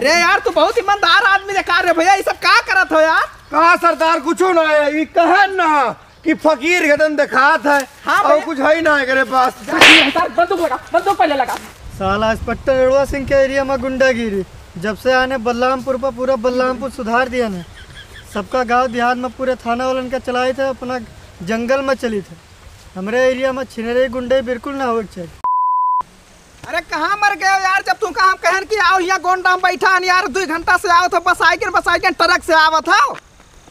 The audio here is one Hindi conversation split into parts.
अरे यार तू बहुत ईमानदार आदमी दिखा रहे भैया, ये सब क्या करत हो यार? कहा सरदार कुछ ना है, ये कहे ना कि फकीर गदन दिखात है। हाँ और कुछ है ना मेरे पास। बंदूक लगा, बंदूक पहले लगा। साला इंस्पेक्टर अरवा सिंह के एरिया में गुंडागिरी जब से आने बलरामपुर पर पूरा बलरामपुर सुधार दिया ने। सबका गांव देहात में पूरे थाना वालन का चलाए थे, अपना जंगल में चली थे। हमारे एरिया में छिनरे गुंडे बिल्कुल ना हो चाहिए। अरे कहाँ मर गए हो यार? जब तू कहा कहन कि आओ यहाँ गोंडा में बैठा यार 2 घंटा से आओ तो बस आइकन ट्रक से आवत हो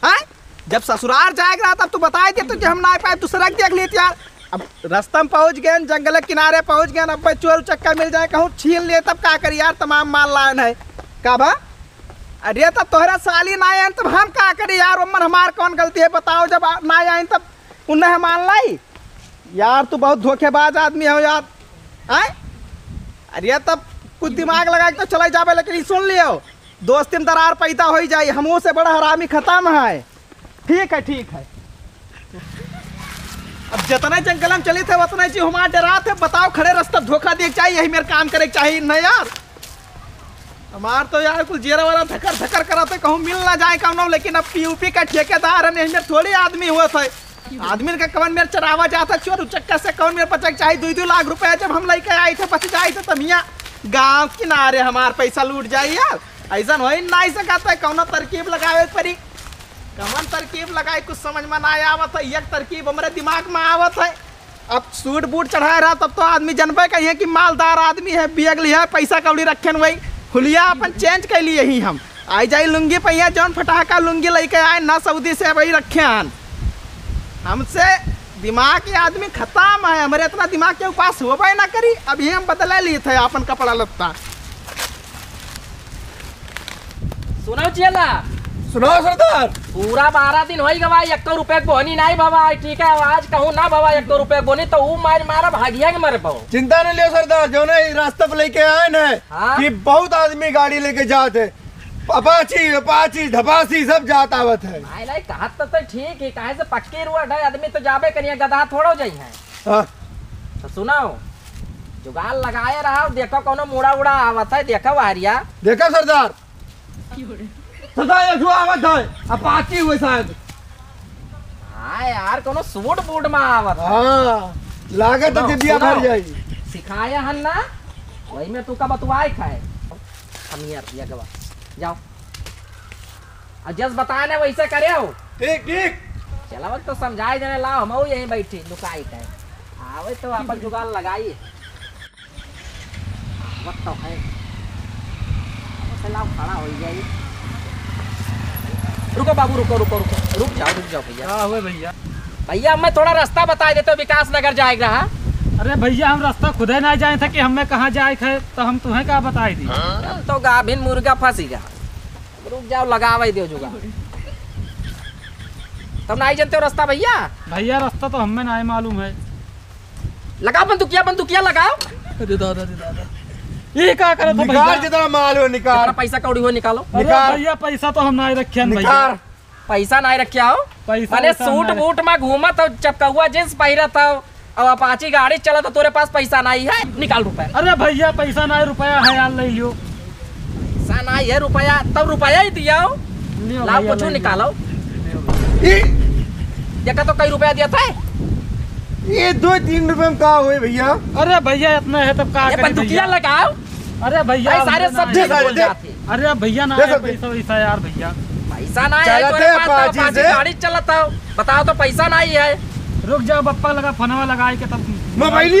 हैं? जब ससुराल जाएगा तब तू बताए थे तुझे हम ना पाए, तू सड़क देख ली यार। अब रास्ता में पहुँच गए, जंगल के किनारे पहुँच गए, अब चोर चक्का मिल जाए कहूँ छीन लिए तब क्या करी यार? तमाम माल लायन है का भा? अरे तब तोहरा साली ना आए तब हम क्या करी यार? उम्र हमार कौन गलती है बताओ? जब ना आए तब उन्हें मान लाई यार। तू बहुत धोखेबाज आदमी हो यार हैं? अरे तब कुछ दिमाग लगा के तो चले जावे, लेकिन सुन लियो दोस्ती में दरार पैदा हो जाए। हमों से बड़ा हरामी खत्म है। ठीक है ठीक है। अब जितना जंगल में चले थे उतना जी हमारा डरा थे। बताओ खड़े रास्ता धोखा दिए चाहिए, यही मेरे काम करे चाहिए न यार? हमार तो यार कुछ जेरा वाला धकर धकर कराते कहूँ मिल ना जाए कहूँ, लेकिन अब पीयूपी का ठेकेदार है नहीं थोड़ी आदमी हुआ था। आदमी का कवन मेरे चढ़ावा जाता चोर उचक्का से कवन मेरे बचक चाहिए 2-2 लाख रुपए। जब हम लेके आए थे बच जाए थे तब यहाँ गाँव किनारे हमार पैसा लूट जाए यार। ऐसा हो नहीं सकता है, कौन तरकीब लगावे परी, कौन तरकीब लगाए कुछ समझ में ना आवत है। एक तरकीब हमारे दिमाग में आवत है। अब सूट बूट चढ़ाए रहा तब तो आदमी जनबे कहिए कि मालदार आदमी है, बियग लिया पैसा कौड़ी रखे वही हुलिया अपन चेंज कर लिए ही हम आई जाए लुंगी पहिया जौन फटाका लुंगी लेके आए ना सऊदी से वही रखे हन। हमसे दिमाग के आदमी खत्म है, हमारे इतना दिमाग के पास हो ना करी। अभी हम बदला लिए थे अपन कपड़ा लत्ता। सुनो चेला, सुनाओ सरदार। पूरा 12 दिन हो गवा 1 रुपए बोनी नहीं बाबा। ठीक है आज कहूँ ना बाबा 1 रुपए बोनी तो वो मारा भागिया के मरे पाओ। चिंता न लियो सरदार, जो नहीं रास्ता पे लेके आए न हाँ? कि बहुत आदमी गाड़ी लेके जाते, अपाची धपासी सब जात आवत है। नहीं नहीं कहा तो ठीक है, काहे से पक्की रोड है आदमी तो जाबे करिए, गधा थोड़ो जाई है। हाँ। तो सुनाओ जुगाड़ लगाए रहा, देखो कोनो मुड़ा उड़ा आवत है, देखो हरिया देखा सरदार, सरदार जो आवत है अपाची हुए शायद। हाँ यार कोनो सूट बूट में आवत है। हाँ लागत है दिया भर जाई। सिखाया हन ना वही में तू का बतवाए खाए हम यार गवा जाओ। अब जस बताने वैसे करे हो। ठीक ठीक। चला वक्त तो समझाए देने लाओ, हम यहीं बैठी लुकाई है आवे तो अपन जुगाड़ लगाइए। वक्त तो है लाओ खड़ा हो जाइए। रुको बाबू रुको रुको रुको रुक जाओ भैया। हाँ हुए भैया। भैया मैं थोड़ा रास्ता बता देते हो, विकास नगर जाएगा। अरे भैया हम रास्ता खुद ही ना जाए थे कि हमें कहाँ जाए थे, तो हम तुम्हें क्या बताई दी। तो गाभिन मुर्गा फंसीगा। रुक जाओ लगावे दो जुगाड़। तुम नहीं जानते हो रास्ता भैया? भैया रास्ता तो हमें ना मालूम है। लगाओ बंदूकिया लगाओ। अरे दादा ये क्या करे तो निकाल जितना माल हो निकाल। जितना पैसा कौड़ी हो निकालो। अरे भैया पैसा तो हम नहीं रखे भैया। पैसा नहीं रखे हो मैंने सूट बूट में घूमत हो, चपकहुआ जींस पहिरत हो और अपाची गाड़ी चला तो तेरे पास पैसा नहीं है, निकाल रुपया। अरे भैया पैसा नहीं रुपया है यार, ले लियो। पैसा नहीं है रुपया तब रुपया ही दिया हो। लाओ कुछ निकालो। देखा तो कई रुपया दिया था ये 2-3 रुपए में का हुए भैया? अरे भैया इतना है तब का करें? बंदूकिया लगाओ। अरे भैया सारे सब बोल जाते। अरे भैया ना पैसा वैसा यार भैया। पैसा नहीं है तेरे पास तो अपाची गाड़ी चलाता हो, बताओ तो पैसा नहीं है। रुक जाओ बप्पा लगा फनवा लगाए के तब मोबाइल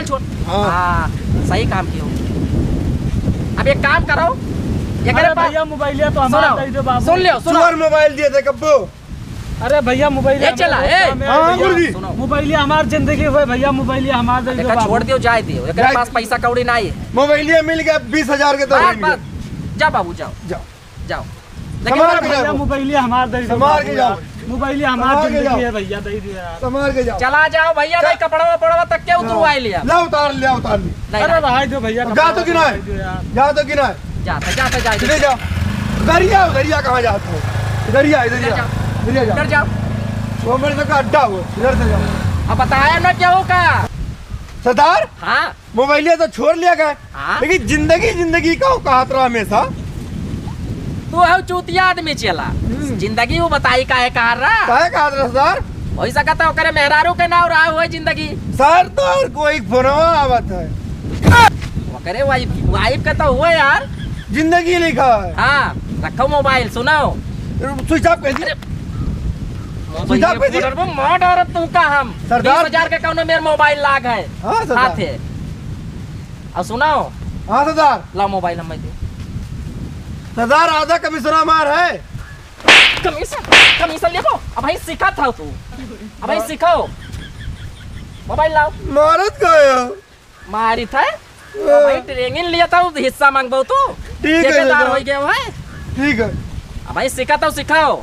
छोड़। हाँ सही काम किया। अब एक काम करो, भैया मोबाइल तो हमारा दे दो बाबू। सुन लियो सुनो मोबाइल दिए थे कब्बो। अरे भैया मोबाइल चला मोबाइल हमारी जिंदगी हुए भैया, मोबाइल हमारे दे दो। छोड़ दियो जाए दियो, एक पास पैसा कौड़ी नहीं है। मोबाइल मिल गया 20,000 के। तो जा बाबू जाओ जाओ जाओ। भैया मोबाइल हमारे दे दो। मोबाइल हमारी जिंदगी है भैया, दे दियो यार। संभाल के जाओ। चला जाओ भैया, नहीं कपड़ा तक के उतरवाई लिया। ला उतार अरे रहा दो भैया। जा तो गिना जाता जाओ। दरिया कहाँ जाते हो? दरिया इधर जाओ। वो मेरे का अड्डा हो, इधर से जाओ। अब बताया ना क्या होगा। सरदार हाँ मोबाइल तो छोड़ लिया गया हाँ लेकिन जिंदगी जिंदगी का कहत रहा हमेशा। तू है चूतिया आदमी चला जिंदगी वो बताई का है कहा रहा काहे कहत रहा सरदार? वही सकता है ओकरे मेहरारू के नाव रहा हुआ जिंदगी सर तो और कोई फोनवा आवत है, ओकरे वाइफ वाइफ का तो हुआ यार। जिंदगी लिखा है। हाँ रखो मोबाइल सुनाओ स्विच ऑफ कर दिया। मोबाइल पे दिया। मोड़ और तू का हम सरदार। 20,000 के कौनो मेरा मोबाइल लाग है हाँ सरदार। हाथ है और सुनाओ हाँ सरदार। ला मोबाइल हम दे सरदार आधा कमिश्नर मार है। कमीशन कमीशन देखो अब भाई सीखा था तू अब भाई सीखो मोबाइल लाओ मारत गयो। मारी था भाई ट्रेनिंग लिया था हिस्सा मांगबो तू ठीक है ठेकेदार सरदार। हो गया है ठीक है। अब भाई सीखा तो सिखाओ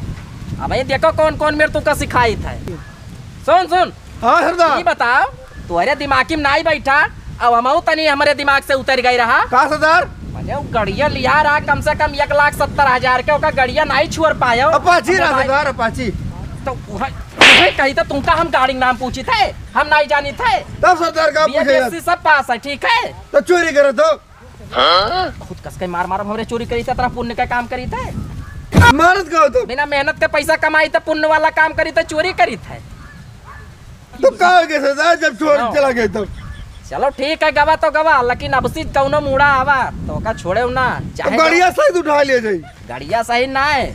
अब भाई देखो कौन कौन मेरे तू का सिखाई था सुन सुन हाँ ये सरदार। बताओ तुम्हारे दिमाग में नहीं बैठा अब हम तनी हमारे दिमाग से उतर गई रहा कहा सरदार? मैंने वो गड़िया लिया रहा कम से कम 1,70,000 के ओका गड़िया नहीं छोड़ पाया अपाची रहा सरदार, अपाची। तो कही तो तुमका हम गाड़ी नाम पूछी थे हम नहीं जानी थे तब सरदार का पूछे BSc सब पास है ठीक है तो चोरी करे तो खुद कस के मार हमरे चोरी करी थे तरह पुण्य का काम करी थे मारत गयो तो बिना मेहनत के पैसा कमाई तो पुण्य वाला काम करी तो चोरी करी थे तो कहा हो गया सरदार जब छोड़ हाँ। चला गया तो चलो ठीक है गवा तो गवा लेकिन अब सी कौनो मुड़ा आवा तो का छोड़े ना चाहे गाड़िया सहित उठा ले जाई, गड़िया सही ना है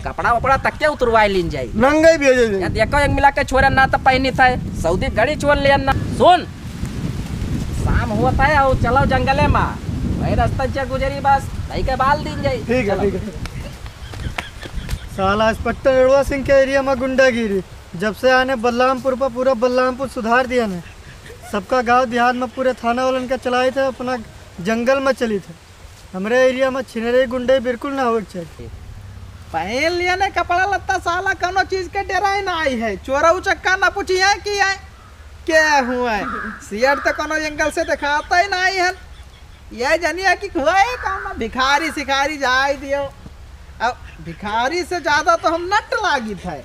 कपड़ा वपड़ा तक के उतरवाई लीन जाई नंगे भेजे या जाई। देखो एक मिला के छोरे ना तो पहनी था सऊदी गड़ी छोड़ लिया ना सुन शाम हुआ था और चलो जंगले में वही रास्ता से गुजरी बस भाई के बाल दिन जाई ठीक है चलो। ठीक है। साला इंस्पेक्टर अड़वा सिंह के एरिया में गुंडागिरी जब से आने बलरामपुर पर पूरा बलरामपुर सुधार दिया ने सबका गांव देहात में पूरे थाना वालन का चलाए थे अपना जंगल में चली थे हमारे एरिया में छिनरे गुंडे बिल्कुल ना हो चाहिए। पहन लिया ने कपड़ा लत्ता साला कोनो चीज के डेराई ना आई है चोरा उचक्का ना पूछी है कि है क्या हुआ है सियर तो कोनो जंगल से दिखाता ही नहीं है ये जानिए कि हुआ है कौन भिखारी सिखारी जाए दियो अब भिखारी से ज्यादा तो हम नट लागी थे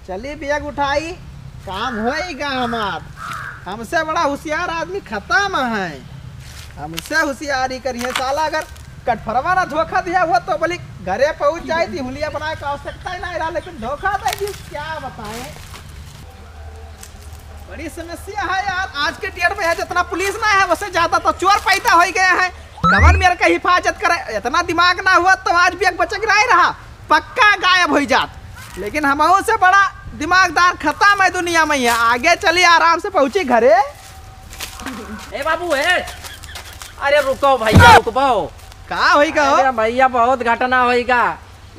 चलिए बैग उठाई काम होएगा हमार हमसे बड़ा होशियार आदमी खत्म है हमसे होशियारी करिए साला अगर कटफरवा ना धोखा दिया हुआ तो बोली घरे पहुंच जाए थी हुलिया बनाए का आवश्यकता ही नहीं रहा लेकिन धोखा दे दी क्या बताएं बड़ी समस्या है यार आज के डेट में है जितना पुलिस ना है उससे ज्यादा तो चोर पैदा हो गए हैं कवन मेरे का हिफाजत करे इतना दिमाग ना हुआ तो आज भी एक बचक नहीं रहा पक्का गायब हो जात लेकिन हम से बड़ा दिमागदार खत्म है दुनिया में है आगे चलिए आराम से पहुंची घरे ए बाबू है अरे रुको भैया रुको का होइगा हो अरे भैया बहुत घटना होइगा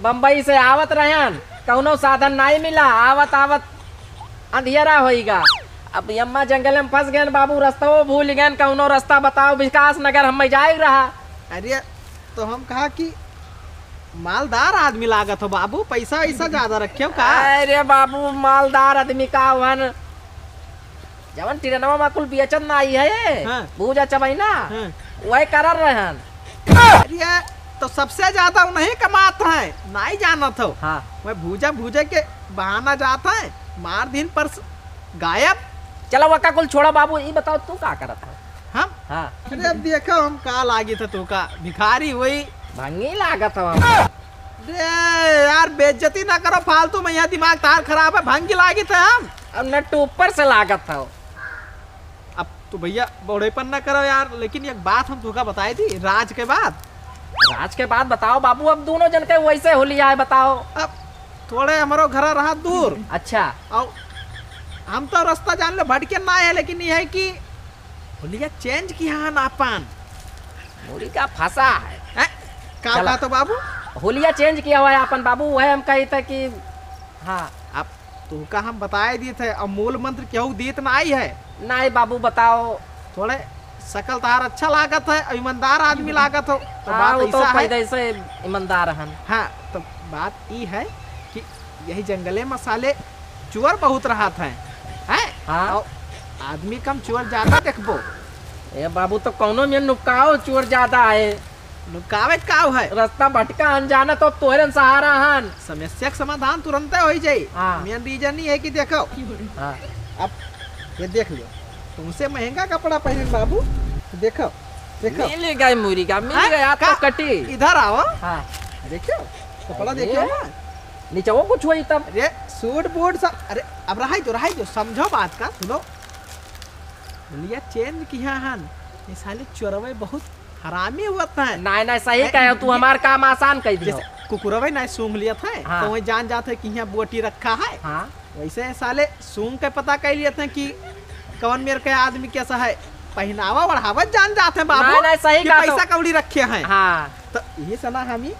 बम्बई से आवत रहन कौनो साधन नहीं मिला आवत आवत अंधेरा होइगा अब यम्मा जंगल में फंस गए बाबू रास्ता भूल गए कौनो रास्ता बताओ विकास नगर हम जाए रहा अरे तो हम कहा कि मालदार आदमी लागत हो बाबू पैसा वैसा ज्यादा रखे हो का अरे बाबू मालदार आदमी का वन जवन ट्रेनवा में कुल बेचन ना आई है हाँ। बूझा चबाई ना हाँ। वही कर रहन अरे तो सबसे ज्यादा नहीं कमाता है नहीं जानत हो हाँ वह भूजा भूजे के बहाना जाता है मार दिन पर गायब चलो वक्का कुल छोड़ा बाबू ये बताओ तू का करत है हम हाँ अरे अब देखो हम का लागी था तू का भिखारी वही भंगी लागत हो अरे यार बेइज्जती ना करो फालतू में यहाँ दिमाग तार खराब है भंगी लागी था हम अब नट ऊपर से लागत हो अब तो भैया बौड़ेपन ना करो यार लेकिन एक बात हम तुका बताई थी राज के बाद राज के बाद बताओ बाबू अब दोनों जन के वैसे होलिया है बताओ अब थोड़े हमारो घर रहा दूर अच्छा और हम तो रास्ता जान ले भटके ना है लेकिन ये है कि होलिया चेंज किया है नापान मुड़ी का फंसा है का चला। कहा तो बाबू होलिया चेंज किया हुआ है अपन बाबू वह हम कही थे कि हाँ अब तुका हम बताए दिए थे अब मूल मंत्र केहू दीत ना आई है नहीं बाबू बताओ थोड़े सकल तार अच्छा लागत है और ईमानदार आदमी लागत हो तो हाँ, वो बात तो ऐसा है पैदा से ईमानदार हन हाँ तो बात ये है कि यही जंगले में साले चोर बहुत रहा था हैं हाँ। और आदमी कम चोर ज्यादा देखबो ए बाबू तो कौनो में नुकाओ चोर ज्यादा है लुकावे काव है रास्ता भटका अनजाना तो तोहरे सहारा हन समस्या का समाधान तुरंत हो जाए हाँ। मेन रीजन ये है कि देखो हाँ अब ये देख लो तुमसे महंगा कपड़ा पहने बाबू। देखो देखो मिल गई मुर्गा, मिल हाँ, गया तो का- कटी। इधर आओ, हाँ देखो कपड़ा देखो ये? ना। नीचे वो कुछ हुई तब। अरे सूट बूट सब, अरे अब रहा जो समझो बात का, सुनो। बोलिए चेंज किया हन, ये साले चोरवे बहुत हरामी होता है। नहीं नहीं सही कहे तू, हमार काम आसान कर दियो। जैसे कुकुरवे ना सूंघ लिया था, हाँ। तो वही जान जाते कि यहाँ बोटी रखा है। हाँ वैसे साले सूंघ के पता कर लिए थे कि कौन मेरे के आदमी कैसा है, पहनावा बढ़ावत जान जाते हैं बाबू। नहीं, सही कि कहा पैसा तो। कौड़ी रखे हैं। हाँ तो ये साला हम ही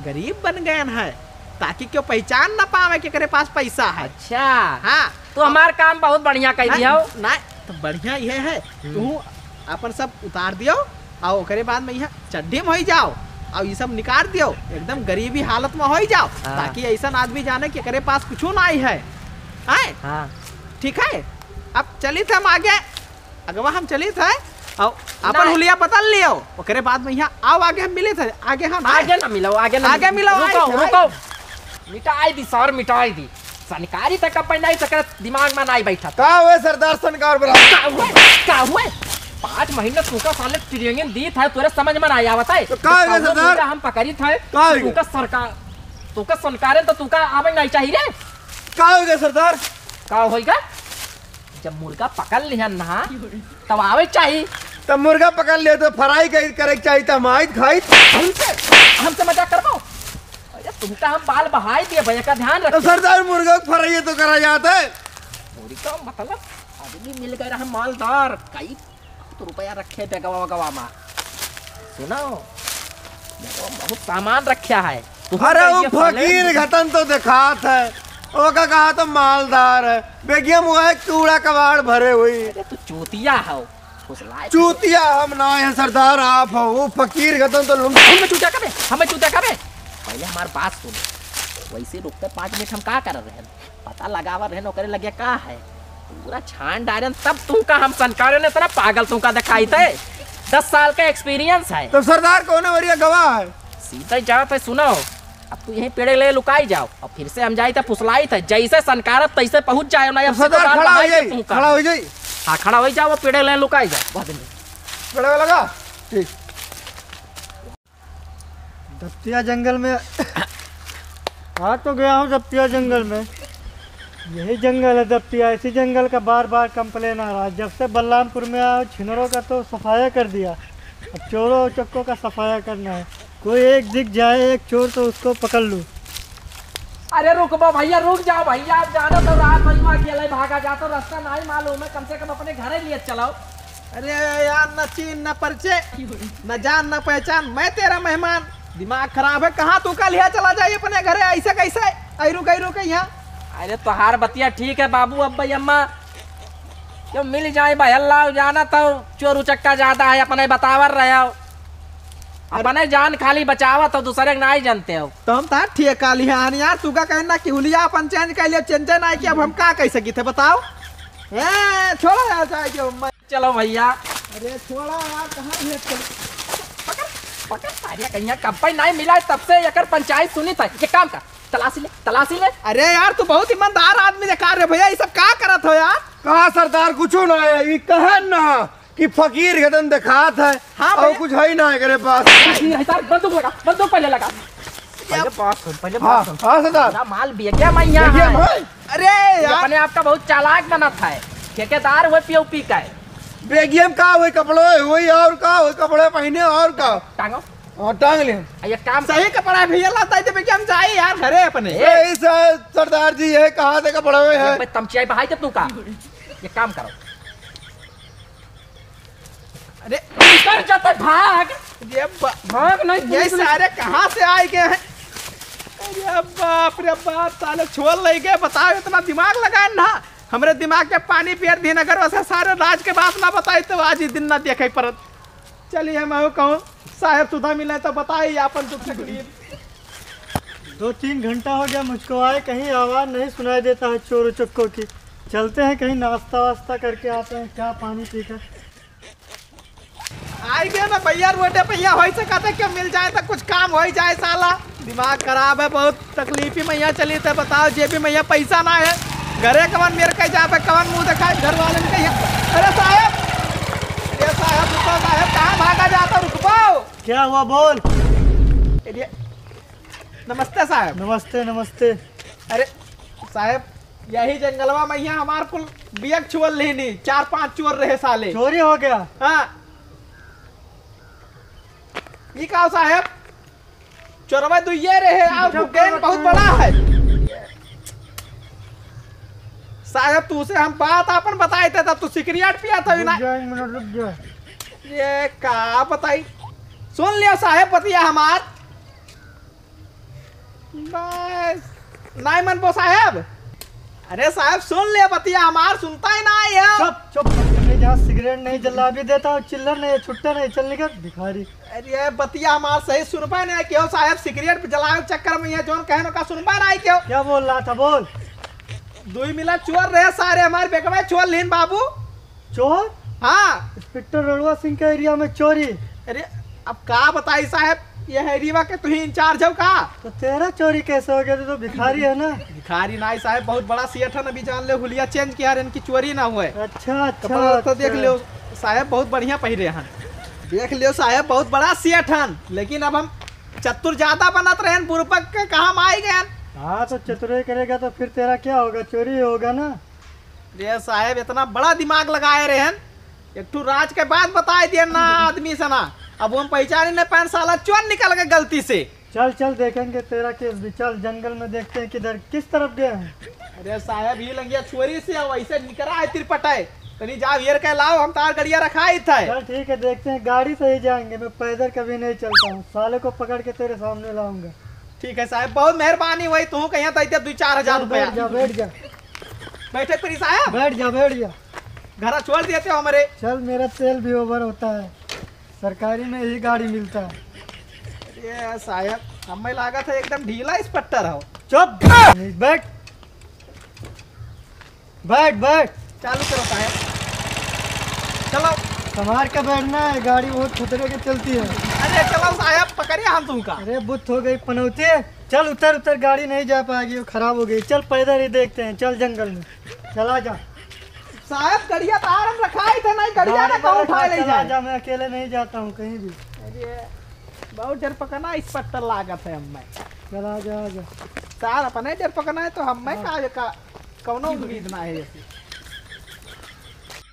गरीब बन गए हैं, ताकि क्यों पहचान ना पावे कि करे पास पैसा है। अच्छा हाँ तो हमार काम बहुत बढ़िया कर दिया। नहीं तो बढ़िया ये है, तू अपन सब उतार दियो और ओकरे बाद में यहाँ चड्ढी में हो जाओ और ये सब निकाल दियो, एकदम गरीबी हालत में हो जाओ, हाँ। ताकि ऐसा आदमी जाने कि करे पास कुछ ना ही है। आए हाँ ठीक है, अब चली थे हम आगे, अगवा हम चली थे और अपन नहीं। हुलिया बदल लियो, ओकरे बाद में यहाँ आओ आगे हम मिले थे, आगे हम आए। आगे ना मिलो, आगे ना आगे मिलो, रुको आए, रुको, मिटाई दी सर, मिटाई दी। सनकारी तक अपन नहीं सकर, दिमाग में नहीं बैठा। का हुए सरदार सनकार बरा? क्या हुआ? 5 महीने तुका साले ट्रेनिंग दी था, तुरे समझ में नहीं आवता है। तो का है कौनो सरदार? तुका हम पकड़ी थे, का है? तुका सरकार, तुका सनकारे तो तुका आवे नहीं चाहिए रे। का हो गया सरदार? का होएगा? जब मुर्गा पकड़ लिया ना तब आवे चाहिए। तब मुर्गा पकड़ लिया तो फ्राई करे चाहिए था, माइट खाई। हमसे मजाक करबो? अरे तुमका हम बाल बहाई दिए भैया का ध्यान तो रखो। सरदार मुर्गा को फ्राई तो करा जाता है। मुर्गा मतलब आदमी मिल गया हम मालदार, कई तो रुपया रखे पे गवा गवा में। सुनो देखो बहुत सामान रखा है। तुम अरे वो कहिए साले, फकीर घतन तो दिखात है, ओका कहा तो मालदार है, बेगियम हुआ है कूड़ा कबाड़ भरे हुई। अरे तू चूतिया हो, फुसलाए। चूतिया हम ना है सरदार, आप हो। वो फकीर घतन तो लुम। हमें चूतिया कबे, हमें चूतिया कबे। पहले हमारी बात सुनो, वैसे रुकते 5 मिनट हम का कर रहे हैं, पता लगावा रहे नौकरी लगे का है, पूरा छान डायरन तब तुमका हम सनकारों ने इतना पागल तुमका दिखाई थे। 10 साल का एक्सपीरियंस है। तो सरदार कौन वरिया गवाह है? सीधा जाओ तो सुनो, अब तू यहीं पेड़ ले लुकाई जाओ और फिर से हम जाई तो फुसलाई थे, जैसे सनकारत तैसे पहुंच जाए ना। तो सरदार खड़ा हो जाई, खड़ा हो जाई। हाँ खड़ा हो जाओ, पेड़ ले लुकाई जाओ। बहुत दिन बड़ा लगा ठीक। दफ्तिया जंगल में आ तो गया हूँ। दफ्तिया जंगल में, यही जंगल है दफ्तिया। इसी जंगल का बार बार कंप्लेन आ रहा है। जब से बलरामपुर में आया, छिनरों का तो सफाया कर दिया, अब चोरों और चक्कों का सफाया करना है। कोई एक दिख जाए एक चोर तो उसको पकड़ लूँ। अरे रुकबो भैया, रुक जाओ भैया, आप जाना तो रात भर में अकेले भागा जाता, रास्ता नहीं मालूम है, कम से कम अपने घर लिए चलाओ। अरे यार, न चीन न परिचय, न जान न पहचान, मैं तेरा मेहमान। दिमाग खराब है, कहाँ तू कल यहाँ चला जाइए अपने घरे, ऐसे कैसे ऐरू गैरू के यहाँ। अरे तोहार बतिया ठीक है बाबू, अब भाई अम्मा क्यों मिल जाए भाई, अल्लाह जाना तो चोर उचक्का ज्यादा है, अपने बतावर रहे हो, अपने जान खाली बचावा तो दूसरे के नहीं जानते हो। तो हम तार ठेका लिया यार, तू का कहना कि हुलिया अपन चेंज कर लिया, चेंज नहीं किया, अब हम का कह सकी थे बताओ। ए छोड़ो यार, चाहे क्यों मैं। चलो भैया, अरे छोड़ा यार, कहाँ भेज चल। पकड़ सारिया कहीं कब्बई नहीं मिला, तब से यकर पंचायत सुनी था। ये काम का तलाशी ले, तलाशी ले। अरे यार, तू बहुत ईमानदार आदमी दिखा रहे भैया, ये सब का करत हो यार। कहा सरदार कुछ ना है, ये कहे ना कि फकीर घतन दिखात है। हाँ और भैया। कुछ है ना करे पास। बंदूक लगा, बंदूक पहले लगा। पहले बात सुन, पहले हाँ बात सुन। हाँ सरदार, ना माल बिक गया मैं यहाँ देखिए है। भाई, अरे ये यार, अपने आप का बहुत चालाक बना था, ठेकेदार हुए पीओपी का है। बेगियम का हुई कपड़े हुई और का हुई कपड़े पहने और का टांगो, और टांग ले। ये काम सही कपड़ा है भैया, लाता है तो हम जाए यार घरे अपने। ये इस सरदार जी है, कहाँ से कपड़े हुए है? तमचियाई बहाई तू का, ये काम करो। अरे कर जाता भाग, ये भाग नहीं ये पुलिस ने- सारे कहाँ से आए गए हैं? अरे बाप रे बाप, साले छोड़ ले गए। बताओ, इतना दिमाग लगाए ना, हमरे दिमाग के पानी पियर दिन, अगर वैसे सारे राज के बात ना बताई तो आज ही दिन ना देखे परत। चलिए मैं कहूँ साहेब सुधा मिले तो बताइए अपन दुख तकलीफ। 2-3 घंटा हो गया मुझको आए, कहीं आवाज़ नहीं सुनाई देता है चोर चक्कों की। चलते हैं कहीं नाश्ता वास्ता करके आते हैं, क्या पानी पीकर। आई गए ना भैया, रोटे भैया हो सका था क्यों मिल जाए तो कुछ काम हो जाए। साला दिमाग खराब है, बहुत तकलीफी मैया चली थे। बताओ, जे भी मैया पैसा ना है, घरे कवन मेरे कह जा पे कवन मुंह दिखाए घर वाले ने कहिए। अरे साहब, अरे साहब रुको साहब, कहाँ भागा जाता, रुक पाओ। क्या हुआ बोल। अरे नमस्ते साहब। नमस्ते नमस्ते। अरे साहब, यही जंगलवा में यहाँ हमार कुल बियक चुअल लेनी, 4-5 चोर रहे साले। चोरी हो गया। हाँ, ये कहो साहब, चोरवा तो ये रहे, आप गैंग बहुत बड़ा है साहब। तू से हम बात अपन बताए थे, तब तू सिगरेट पिया था ना। एक मिनट रुक जा। ये का बताई, सुन लियो साहब पतिया हमार। बस नहीं मन पो साहब। अरे साहब सुन ले बतिया हमार, सुनता ही ना है। चुप चुप, नहीं जहाँ सिगरेट नहीं जला भी देता हूँ, चिल्लर नहीं, छुट्टा नहीं, चल निकल भिखारी। अरे बतिया हमार सही सुन पाए नहीं क्यों साहब, सिगरेट जलाए चक्कर में ये जोन कहने का सुन पाए नहीं क्यों। क्या बोल रहा था बोल। 2 मिला चोर रहे सारे हमारे बेकवा चोर लीन बाबू। चोर? हाँ, इंस्पेक्टर रड़ुआ सिंह के एरिया में चोरी। अरे अब का बताई साहब, ये है रीवा के तू ही इंचार्ज हो का। तो तेरा चोरी कैसे हो गया, तू तो भिखारी है ना। भिखारी नाई साहब, बहुत बड़ा सेठ है, अभी जान ले हुलिया चेंज किया, इनकी चोरी ना हुए। अच्छा अच्छा, कपड़ा तो देख अच्छा। लियो साहब, बहुत बढ़िया पहिरे हन। देख लियो साहब, बहुत बड़ा सेठ हन, लेकिन अब हम चतुर ज्यादा बनत रहे, बुरबक के काम आए गए। हाँ तो चतुराई करेगा तो फिर तेरा क्या होगा, चोरी होगा ना। ये साहब इतना बड़ा दिमाग लगाए रहे हैं, एक ठू राज के बाद बताए दिए ना आदमी से ना, अब हम पहचाने न पान, साला चोर निकल गए गलती से। चल चल देखेंगे तेरा केस भी, चल जंगल में देखते हैं किधर किस तरफ गए हैं। अरे साहब ही लंगिया चोरी से वैसे निकला है तिरपटाए, तनी जाओ येर के लाओ, हम तार गड़िया रखा ही था। चल ठीक है, देखते हैं, गाड़ी से ही जाएंगे, मैं पैदल कभी नहीं चलता हूँ, साले को पकड़ के तेरे सामने लाऊंगा। ठीक है साहब, बहुत मेहरबानी हुई, तू कहीं तो 2-4 हजार रुपया। बैठ जा बैठ जा बैठे परी साहब, बैठ जा बैठ जा। घर छोड़ देते हो हमारे। चल, मेरा तेल भी ओवर होता है, सरकारी में ही गाड़ी मिलता है। ये साहब हमें लगा था एकदम ढीला इंस्पेक्टर हो। चुप बैठ बैठ बैठ। चालू करो साहब, चलो। संभाल के बैठना है, गाड़ी बहुत खतरे की चलती है। अरे चलो साहब, पकड़िए हम तुमका। अरे बुत हो गई पनौती, चल उतर उतर, गाड़ी नहीं जा पाएगी, वो खराब हो गई। चल पैदल ही देखते हैं, चल जंगल में, चला जा। साहब गड़िया तार हम रखा ही थे, नहीं गड़िया ना कौन उठा ले चला जाए। जा, मैं अकेले नहीं जाता हूँ कहीं भी। अरे बहुत डर पकना इंस्पेक्टर लागत है हमें। चला जा जा। सार अपने डर पकना है तो हमें का कौनो उम्मीद ना है ऐसी।